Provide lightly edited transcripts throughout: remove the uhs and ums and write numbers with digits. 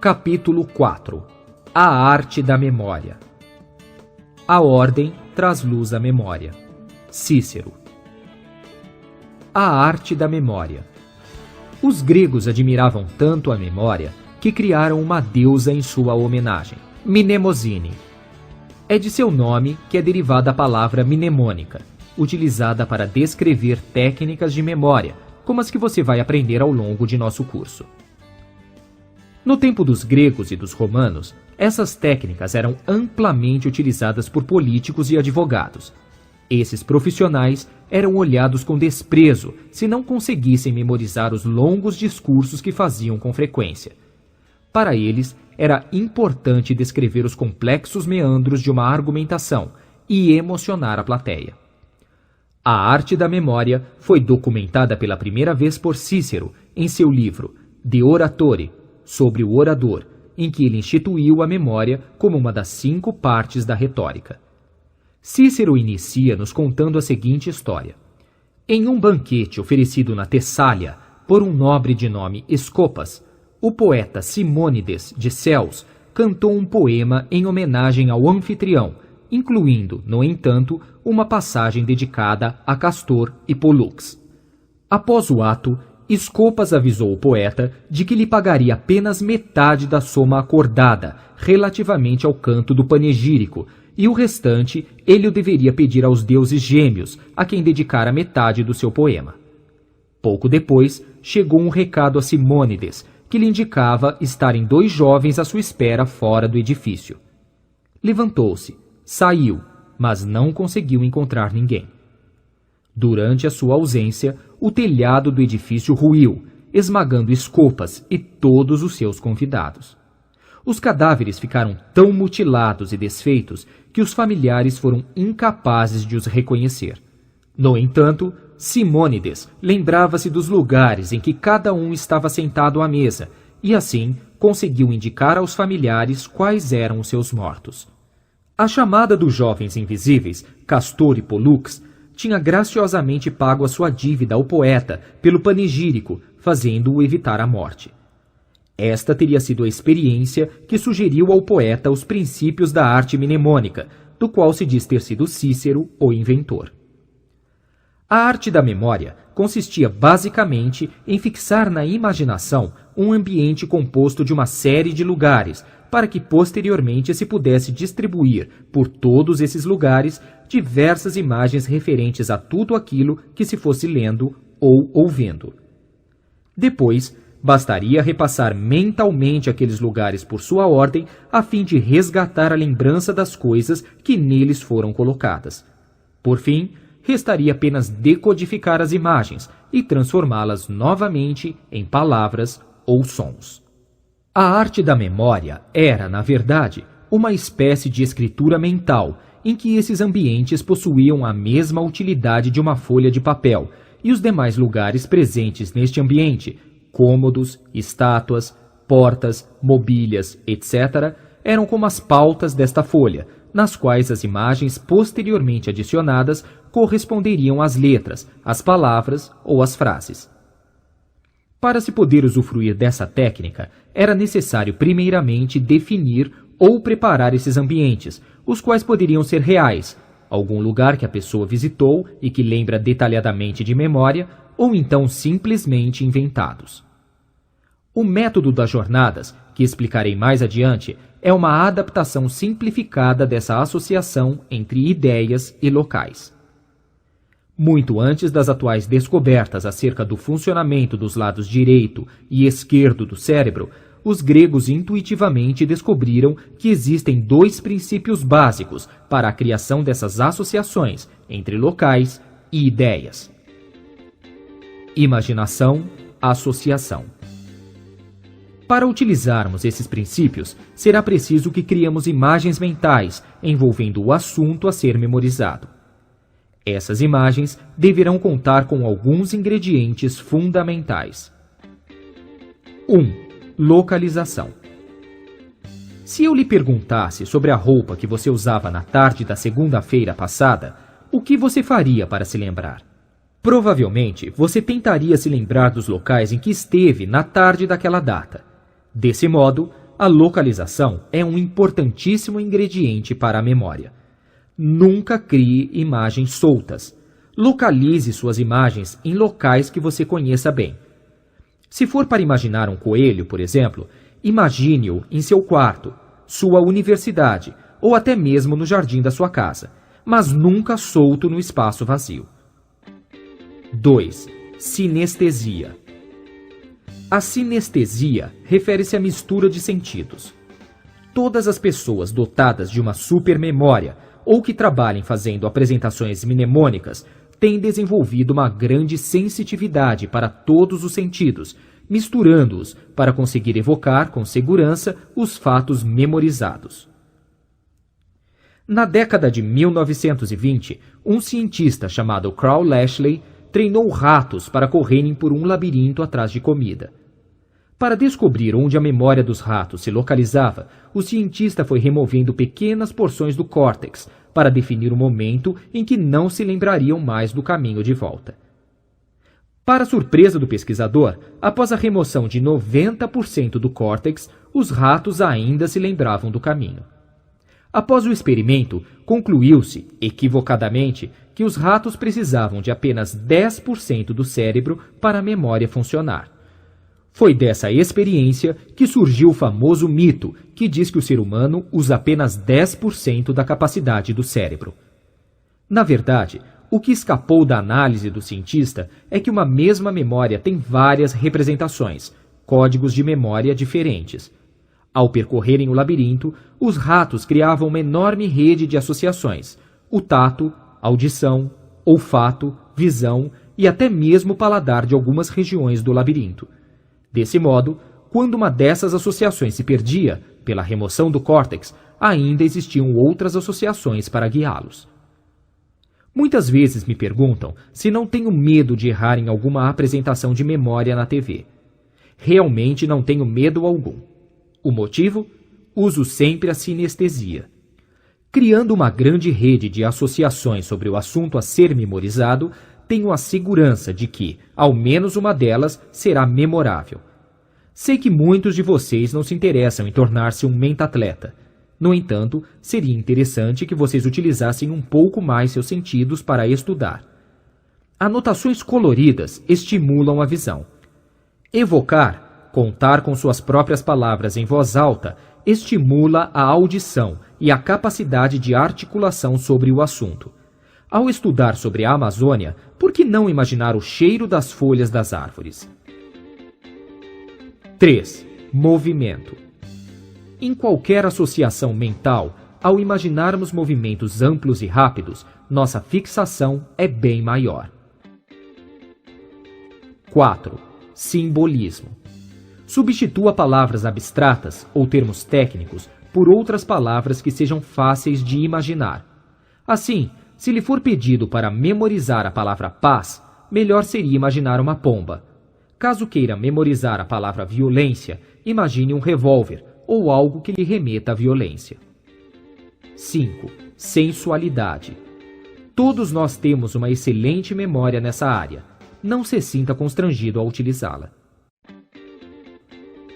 Capítulo 4. A arte da memória. A ordem traz luz à memória. Cícero. A arte da memória. Os gregos admiravam tanto a memória que criaram uma deusa em sua homenagem, Mnemosine. É de seu nome que é derivada a palavra mnemônica, utilizada para descrever técnicas de memória, como as que você vai aprender ao longo de nosso curso. No tempo dos gregos e dos romanos, essas técnicas eram amplamente utilizadas por políticos e advogados. Esses profissionais eram olhados com desprezo se não conseguissem memorizar os longos discursos que faziam com frequência. Para eles, era importante descrever os complexos meandros de uma argumentação e emocionar a plateia. A arte da memória foi documentada pela primeira vez por Cícero em seu livro De Oratore, sobre o orador, em que ele instituiu a memória como uma das 5 partes da retórica. Cícero inicia nos contando a seguinte história. Em um banquete oferecido na Tessália por um nobre de nome Escopas, o poeta Simônides de Ceos cantou um poema em homenagem ao anfitrião, incluindo, no entanto, uma passagem dedicada a Castor e Pólux. Após o ato, Escopas avisou o poeta de que lhe pagaria apenas metade da soma acordada relativamente ao canto do panegírico, e o restante ele o deveria pedir aos deuses gêmeos, a quem dedicara metade do seu poema. Pouco depois, chegou um recado a Simônides, que lhe indicava estarem 2 jovens à sua espera fora do edifício. Levantou-se, saiu, mas não conseguiu encontrar ninguém. Durante a sua ausência, o telhado do edifício ruiu, esmagando Escopas e todos os seus convidados. Os cadáveres ficaram tão mutilados e desfeitos que os familiares foram incapazes de os reconhecer. No entanto, Simônides lembrava-se dos lugares em que cada um estava sentado à mesa e, assim, conseguiu indicar aos familiares quais eram os seus mortos. A chamada dos jovens invisíveis, Castor e Pólux, tinha graciosamente pago a sua dívida ao poeta pelo panegírico, fazendo-o evitar a morte. Esta teria sido a experiência que sugeriu ao poeta os princípios da arte mnemônica, do qual se diz ter sido Cícero o inventor. A arte da memória consistia basicamente em fixar na imaginação um ambiente composto de uma série de lugares, para que posteriormente se pudesse distribuir por todos esses lugares diversas imagens referentes a tudo aquilo que se fosse lendo ou ouvindo. Depois, bastaria repassar mentalmente aqueles lugares por sua ordem, a fim de resgatar a lembrança das coisas que neles foram colocadas. Por fim, restaria apenas decodificar as imagens e transformá-las novamente em palavras ou sons. A arte da memória era, na verdade, uma espécie de escritura mental, em que esses ambientes possuíam a mesma utilidade de uma folha de papel, e os demais lugares presentes neste ambiente, cômodos, estátuas, portas, mobílias, etc., eram como as pautas desta folha, nas quais as imagens posteriormente adicionadas corresponderiam às letras, às palavras ou às frases. Para se poder usufruir dessa técnica, era necessário primeiramente definir ou preparar esses ambientes, os quais poderiam ser reais, algum lugar que a pessoa visitou e que lembra detalhadamente de memória, ou então simplesmente inventados. O método das jornadas, que explicarei mais adiante, é uma adaptação simplificada dessa associação entre ideias e locais. Muito antes das atuais descobertas acerca do funcionamento dos lados direito e esquerdo do cérebro, os gregos intuitivamente descobriram que existem 2 princípios básicos para a criação dessas associações entre locais e ideias: imaginação, associação. Para utilizarmos esses princípios, será preciso que criemos imagens mentais envolvendo o assunto a ser memorizado. Essas imagens deverão contar com alguns ingredientes fundamentais. 1. Localização. Se eu lhe perguntasse sobre a roupa que você usava na tarde da segunda-feira passada, o que você faria para se lembrar? Provavelmente, você tentaria se lembrar dos locais em que esteve na tarde daquela data. Desse modo, A localização é um importantíssimo ingrediente para a memória. Nunca crie imagens soltas. Localize suas imagens em locais que você conheça bem. Se for para imaginar um coelho, por exemplo, imagine-o em seu quarto, sua universidade ou até mesmo no jardim da sua casa, mas nunca solto no espaço vazio. 2. Sinestesia. A sinestesia refere-se à mistura de sentidos. Todas as pessoas dotadas de uma supermemória ou que trabalhem fazendo apresentações mnemônicas têm desenvolvido uma grande sensitividade para todos os sentidos, misturando-os para conseguir evocar com segurança os fatos memorizados. Na década de 1920, um cientista chamado Carl Lashley treinou ratos para correrem por um labirinto atrás de comida. Para descobrir onde a memória dos ratos se localizava, o cientista foi removendo pequenas porções do córtex para definir o momento em que não se lembrariam mais do caminho de volta. Para surpresa do pesquisador, após a remoção de 90% do córtex, os ratos ainda se lembravam do caminho. Após o experimento, concluiu-se, equivocadamente, que os ratos precisavam de apenas 10% do cérebro para a memória funcionar. Foi dessa experiência que surgiu o famoso mito que diz que o ser humano usa apenas 10% da capacidade do cérebro. Na verdade, o que escapou da análise do cientista é que uma mesma memória tem várias representações, códigos de memória diferentes. Ao percorrerem o labirinto, os ratos criavam uma enorme rede de associações: o tato, audição, olfato, visão e até mesmo o paladar de algumas regiões do labirinto. Desse modo, quando uma dessas associações se perdia, pela remoção do córtex, ainda existiam outras associações para guiá-los. Muitas vezes me perguntam se não tenho medo de errar em alguma apresentação de memória na TV. Realmente não tenho medo algum. O motivo? Uso sempre a sinestesia. Criando uma grande rede de associações sobre o assunto a ser memorizado, tenho a segurança de que, ao menos uma delas, será memorável. Sei que muitos de vocês não se interessam em tornar-se um mentatleta. No entanto, seria interessante que vocês utilizassem um pouco mais seus sentidos para estudar. Anotações coloridas estimulam a visão. Evocar, contar com suas próprias palavras em voz alta, estimula a audição e a capacidade de articulação sobre o assunto. Ao estudar sobre a Amazônia, por que não imaginar o cheiro das folhas das árvores? 3. Movimento. Em qualquer associação mental, ao imaginarmos movimentos amplos e rápidos, nossa fixação é bem maior. 4. Simbolismo. Substitua palavras abstratas ou termos técnicos por outras palavras que sejam fáceis de imaginar. Assim, se lhe for pedido para memorizar a palavra paz, melhor seria imaginar uma pomba. Caso queira memorizar a palavra violência, imagine um revólver ou algo que lhe remeta à violência. 5. Sensualidade. Todos nós temos uma excelente memória nessa área. Não se sinta constrangido ao utilizá-la.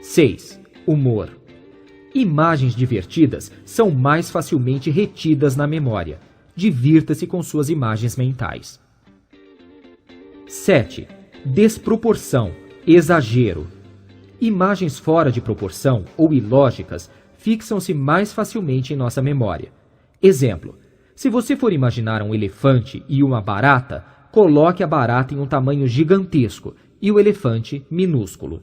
6. Humor. Imagens divertidas são mais facilmente retidas na memória. Divirta-se com suas imagens mentais. 7. Desproporção, exagero. Imagens fora de proporção ou ilógicas fixam-se mais facilmente em nossa memória. Exemplo: se você for imaginar um elefante e uma barata, coloque a barata em um tamanho gigantesco e o elefante minúsculo.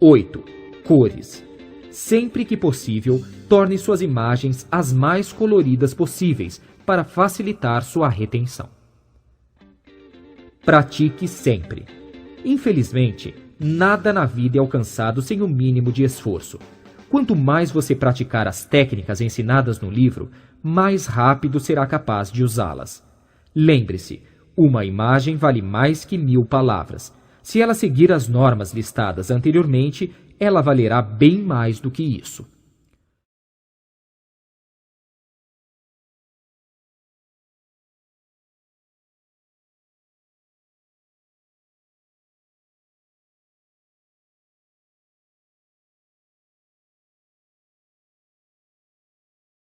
8. Cores. Sempre que possível, torne suas imagens as mais coloridas possíveis para facilitar sua retenção. Pratique sempre. Infelizmente, nada na vida é alcançado sem o mínimo de esforço. Quanto mais você praticar as técnicas ensinadas no livro, mais rápido será capaz de usá-las. Lembre-se, uma imagem vale mais que 1000 palavras. Se ela seguir as normas listadas anteriormente, ela valerá bem mais do que isso.